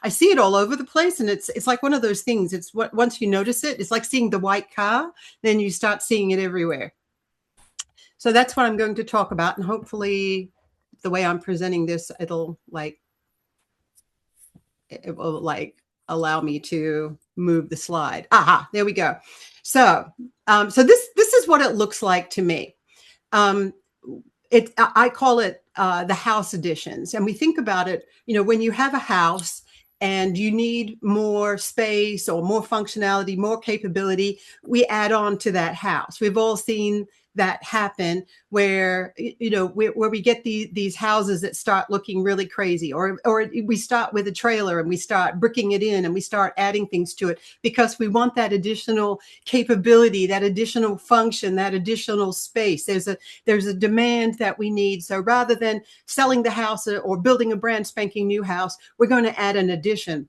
I see it all over the place, and it's like one of those things. It's what once you notice it, it's like seeing the white car, then you start seeing it everywhere. So that's what I'm going to talk about, and hopefully the way I'm presenting this, it will allow me to move the slide. Aha, there we go. So this is what it looks like to me. I call it the house editions, and we think about it. When you have a house and you need more space or more functionality, more capability, we add on to that house. We've all seen that happen where where we get these houses that start looking really crazy, or we start with a trailer and we start bricking it in and we start adding things to it because we want that additional capability, that additional function, that additional space. There's a demand that we need. So rather than selling the house or building a brand spanking new house, we're going to add an addition.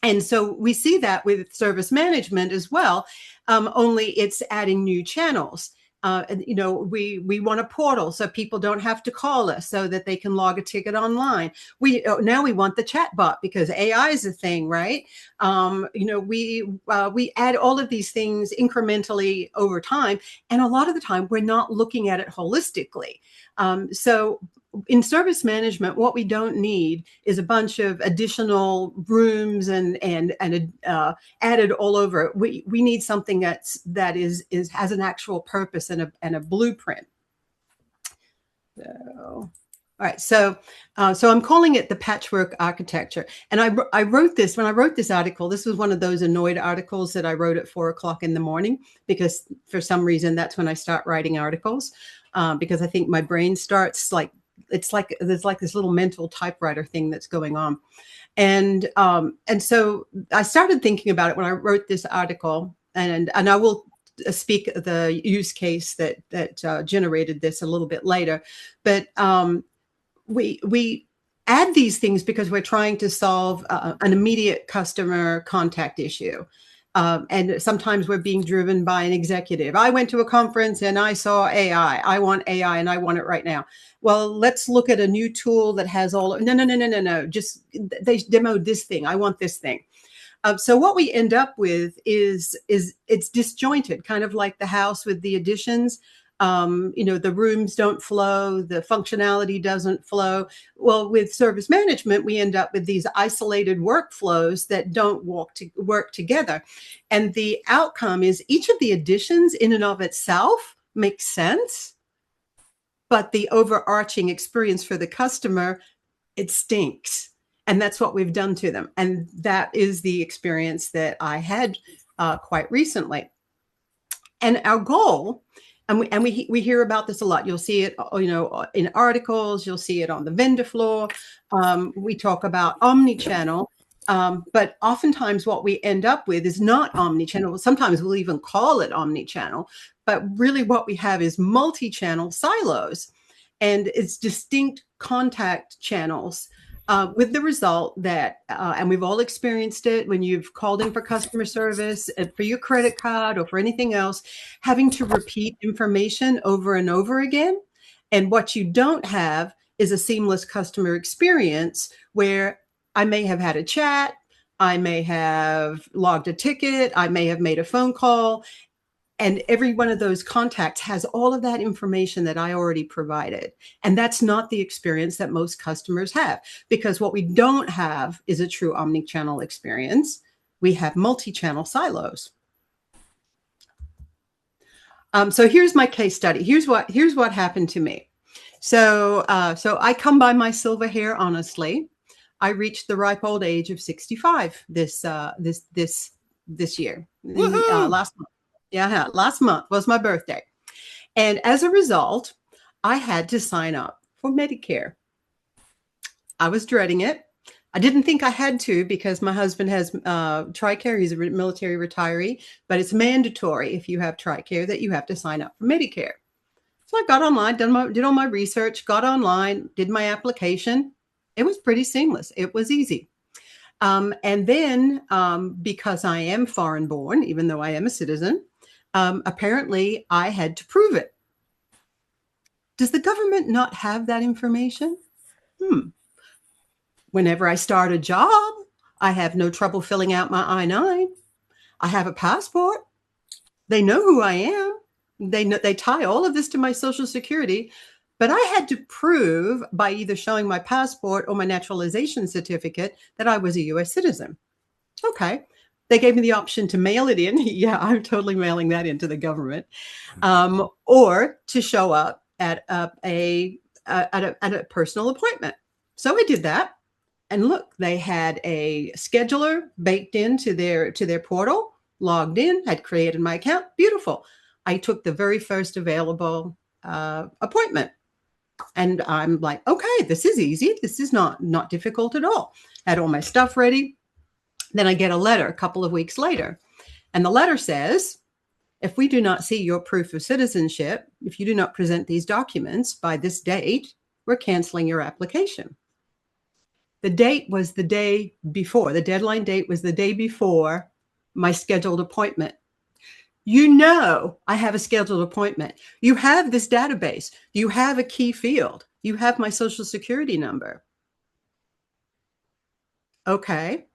And so we see that with service management as well, only it's adding new channels. We want a portal so people don't have to call us, so that they can log a ticket online. Now we want the chat bot because AI is a thing, right? We add all of these things incrementally over time, and a lot of the time we're not looking at it holistically. So in service management, what we don't need is a bunch of additional rooms and added all over. We need something that has an actual purpose and a blueprint. So, all right, so I'm calling it the patchwork architecture. And I wrote this when I wrote this article. This was one of those annoyed articles that I wrote at 4 o'clock in the morning, because for some reason that's when I start writing articles, because I think my brain starts there's like this little mental typewriter thing that's going on. And so I started thinking about it when I wrote this article, and I will speak the use case that generated this a little bit later. But we add these things because we're trying to solve an immediate customer contact issue. And sometimes we're being driven by an executive. I went to a conference and I saw AI. I want AI and I want it right now. Well, let's look at a new tool that has no. Just they demoed this thing. I want this thing. So what we end up with is it's disjointed, kind of like the house with the additions. The rooms don't flow, the functionality doesn't flow. Well, with service management, we end up with these isolated workflows that don't work together. And the outcome is each of the additions in and of itself makes sense, but the overarching experience for the customer, it stinks. And that's what we've done to them. And that is the experience that I had quite recently. And our goal, and we hear about this a lot. You'll see it, in articles. You'll see it on the vendor floor. We talk about omni-channel, but oftentimes what we end up with is not omni-channel. Sometimes we'll even call it omni-channel, but really what we have is multi-channel silos, and it's distinct contact channels. With the result that, and we've all experienced it when you've called in for customer service, for your credit card or for anything else, having to repeat information over and over again. And what you don't have is a seamless customer experience where I may have had a chat, I may have logged a ticket, I may have made a phone call, and every one of those contacts has all of that information that I already provided. And that's not the experience that most customers have, because what we don't have is a true omni-channel experience. We have multi-channel silos. So here's my case study. Here's what happened to me. So I come by my silver hair honestly. I reached the ripe old age of 65 this year, last month. Yeah, last month was my birthday. And as a result, I had to sign up for Medicare. I was dreading it. I didn't think I had to, because my husband has TRICARE. He's a military retiree, but it's mandatory if you have TRICARE that you have to sign up for Medicare. So I got online, did all my research, got online, did my application. It was pretty seamless. It was easy. And then because I am foreign born, even though I am a citizen, apparently I had to prove it. Does the government not have that information? Whenever I start a job, I have no trouble filling out my I-9. I have a passport. They know who I am. They tie all of this to my Social Security, but I had to prove by either showing my passport or my naturalization certificate that I was a U.S. citizen. Okay. They gave me the option to mail it in. Yeah, I'm totally mailing that into the government, or to show up at a personal appointment. So I did that. And look, they had a scheduler baked into their portal, logged in, had created my account. Beautiful. I took the very first available appointment. And I'm like, okay, this is easy. This is not difficult at all. Had all my stuff ready. Then I get a letter a couple of weeks later. And the letter says, if we do not see your proof of citizenship, if you do not present these documents by this date, we're canceling your application. The date was the day before. The deadline date was the day before my scheduled appointment. You know, I have a scheduled appointment. You have this database. You have a key field. You have my Social Security number. Okay.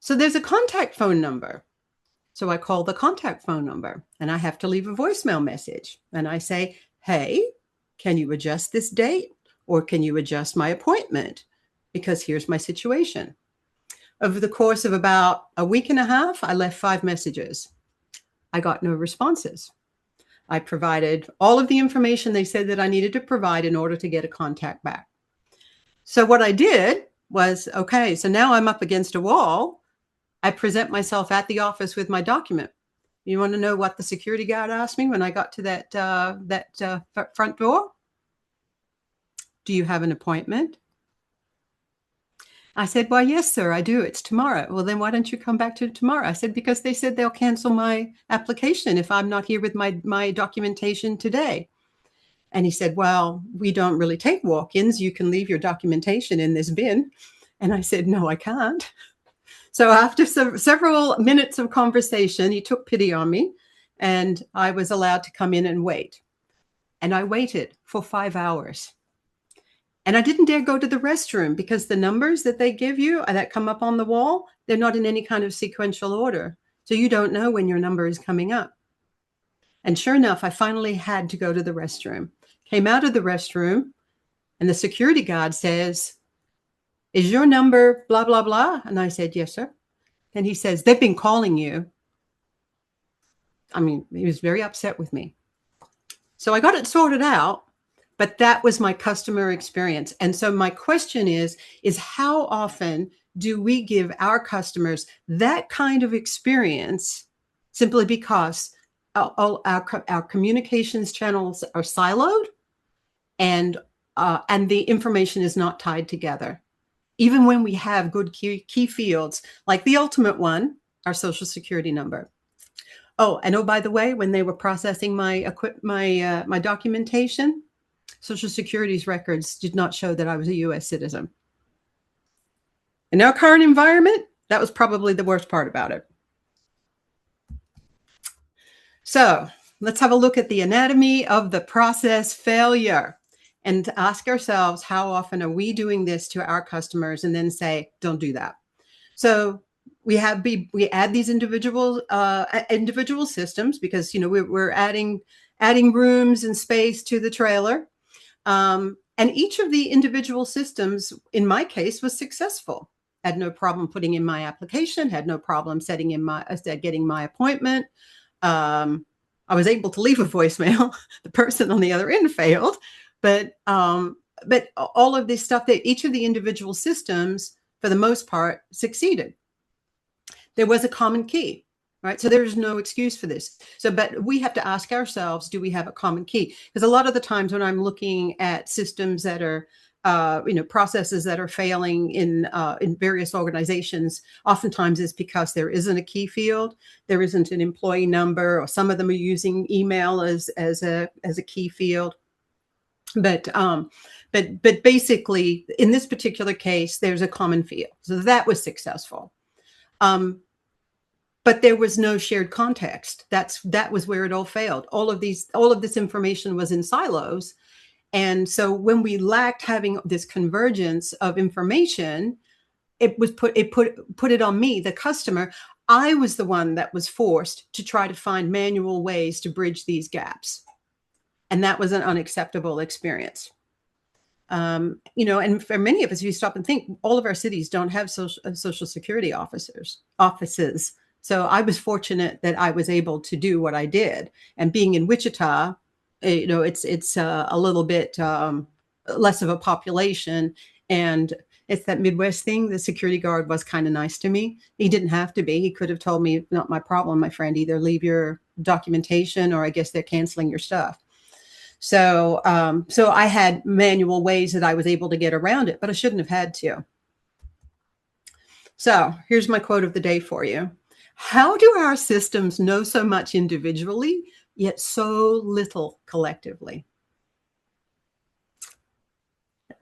So there's a contact phone number. So I call the contact phone number and I have to leave a voicemail message. And I say, hey, can you adjust this date or can you adjust my appointment? Because here's my situation. Over the course of about a week and a half, I left 5 messages. I got no responses. I provided all of the information they said that I needed to provide in order to get a contact back. So what I did was, okay, so now I'm up against a wall. I present myself at the office with my document. You want to know what the security guard asked me when I got to that front door? Do you have an appointment? I said, well, yes, sir, I do. It's tomorrow. Well, then why don't you come back to tomorrow? I said, because they said they'll cancel my application if I'm not here with my documentation today. And he said, well, we don't really take walk-ins. You can leave your documentation in this bin. And I said, no, I can't. So after several minutes of conversation, he took pity on me and I was allowed to come in and wait. And I waited for 5 hours. And I didn't dare go to the restroom because the numbers that they give you that come up on the wall, they're not in any kind of sequential order. So you don't know when your number is coming up. And sure enough, I finally had to go to the restroom. Came out of the restroom and the security guard says, is your number blah, blah, blah? And I said, yes, sir. And he says, they've been calling you. I mean, he was very upset with me. So I got it sorted out. But that was my customer experience. And so my question is how often do we give our customers that kind of experience simply because our communications channels are siloed and the information is not tied together? Even when we have good key fields, like the ultimate one, our Social Security number. Oh, and by the way, when they were processing my documentation, Social Security's records did not show that I was a U.S. citizen. In our current environment, that was probably the worst part about it. So let's have a look at the anatomy of the process failure and ask ourselves, how often are we doing this to our customers and then say, don't do that. So we add these individual systems because, you know, we're adding rooms and space to the trailer. And each of the individual systems, in my case, was successful. Had no problem putting in my application, had no problem getting my appointment. I was able to leave a voicemail. The person on the other end failed, but all of this stuff, that each of the individual systems, for the most part, succeeded. There was a common key. Right. So there's no excuse for this. So, but we have to ask ourselves, do we have a common key? Because a lot of the times when I'm looking at systems that are, processes that are failing in various organizations, oftentimes it's because there isn't a key field, there isn't an employee number, or some of them are using email as a key field. But basically, in this particular case, there's a common field. So that was successful. But there was no shared context. That was where it all failed. All of this information was in silos. And so when we lacked having this convergence of information, put it on me, the customer. I was the one that was forced to try to find manual ways to bridge these gaps. And that was an unacceptable experience. And for many of us, if you stop and think, all of our cities don't have social security offices. So I was fortunate that I was able to do what I did. And being in Wichita, it's a little bit less of a population, and it's that Midwest thing. The security guard was kind of nice to me. He didn't have to be. He could have told me, "Not my problem, my friend. Either leave your documentation, or I guess they're canceling your stuff." So I had manual ways that I was able to get around it, but I shouldn't have had to. So here's my quote of the day for you. How do our systems know so much individually, yet so little collectively?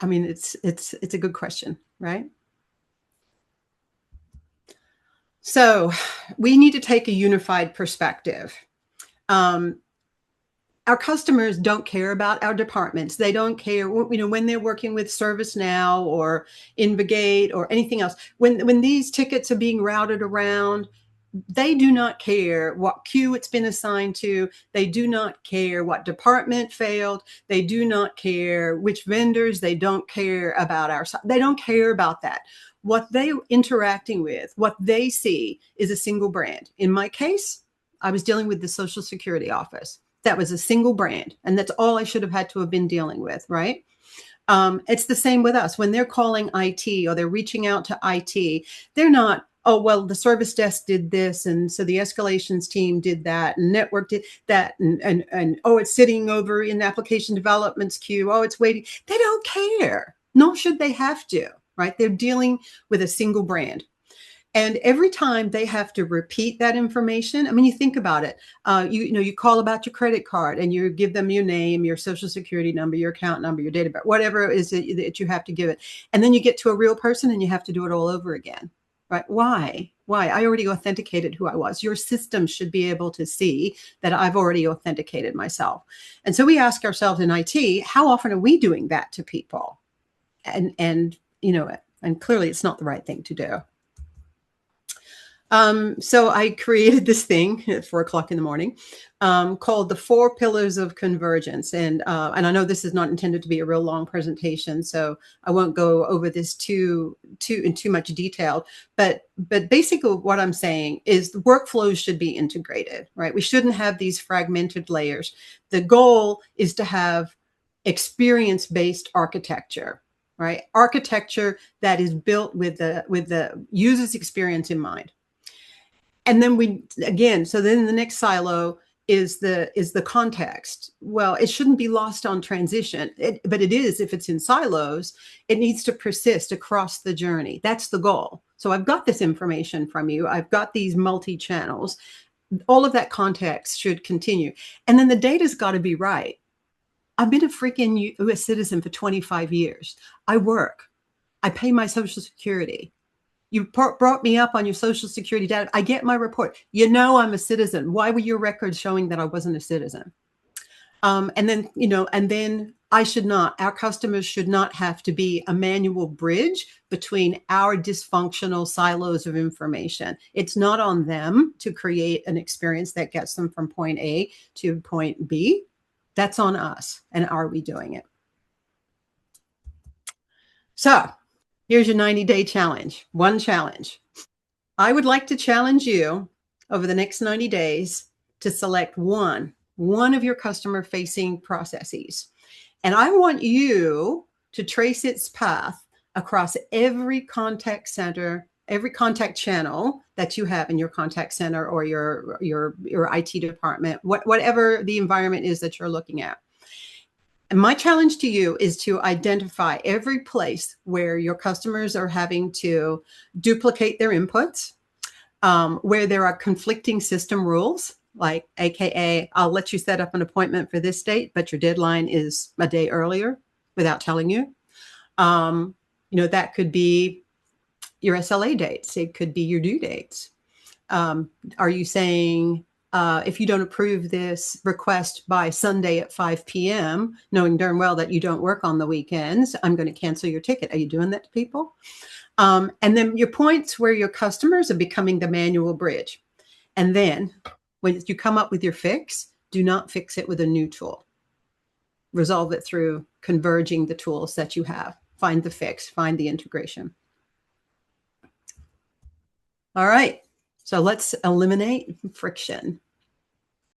I mean, it's a good question, right? So we need to take a unified perspective. Our customers don't care about our departments. They don't care, when they're working with ServiceNow or Invigate or anything else. When these tickets are being routed around, they do not care what queue it's been assigned to. They do not care what department failed. They do not care which vendors. They don't care about they don't care about that. What they're interacting with, what they see, is a single brand. In my case, I was dealing with the Social Security office. That was a single brand. And that's all I should have had to have been dealing with, right? It's the same with us. When they're calling IT or they're reaching out to IT, they're not, "Oh, well, the service desk did this, and so the escalations team did that, and network did that, and oh, it's sitting over in application development's queue. Oh, it's waiting." They don't care. Nor should they have to, right? They're dealing with a single brand. And every time they have to repeat that information, I mean, you think about it. You call about your credit card and you give them your name, your social security number, your account number, your date of birth, whatever it is that you have to give it. And then you get to a real person and you have to do it all over again, right? Why? I already authenticated who I was. Your system should be able to see that I've already authenticated myself. And so we ask ourselves in IT, how often are we doing that to people? And clearly it's not the right thing to do. So I created this thing at 4:00 in the morning, called the 4 Pillars of Convergence. And I know this is not intended to be a real long presentation, so I won't go over this in too much detail. But basically what I'm saying is the workflows should be integrated, right? We shouldn't have these fragmented layers. The goal is to have experience-based architecture, right? Architecture that is built with the user's experience in mind. And then so then the next silo is the context. Well, it shouldn't be lost on transition, but it is. If it's in silos, it needs to persist across the journey. That's the goal. So I've got this information from you. I've got these multi-channels. All of that context should continue. And then the data's got to be right. I've been a freaking U.S. citizen for 25 years. I work. I pay my Social Security. You brought me up on your Social Security data. I get my report. I'm a citizen. Why were your records showing that I wasn't a citizen? And then our customers should not have to be a manual bridge between our dysfunctional silos of information. It's not on them to create an experience that gets them from point A to point B. That's on us. And are we doing it? So here's your 90-day challenge. One challenge. I would like to challenge you over the next 90 days to select one of your customer-facing processes. And I want you to trace its path across every contact center, every contact channel that you have in your contact center or your IT department, whatever the environment is that you're looking at. And my challenge to you is to identify every place where your customers are having to duplicate their inputs, where there are conflicting system rules, like AKA, I'll let you set up an appointment for this date, but your deadline is a day earlier without telling you. That could be your SLA dates. It could be your due dates. Are you saying if you don't approve this request by Sunday at 5 p.m., knowing darn well that you don't work on the weekends, I'm going to cancel your ticket. Are you doing that to people? And then your points where your customers are becoming the manual bridge. And then when you come up with your fix, do not fix it with a new tool. Resolve it through converging the tools that you have. Find the fix, find the integration. All right, so let's eliminate friction.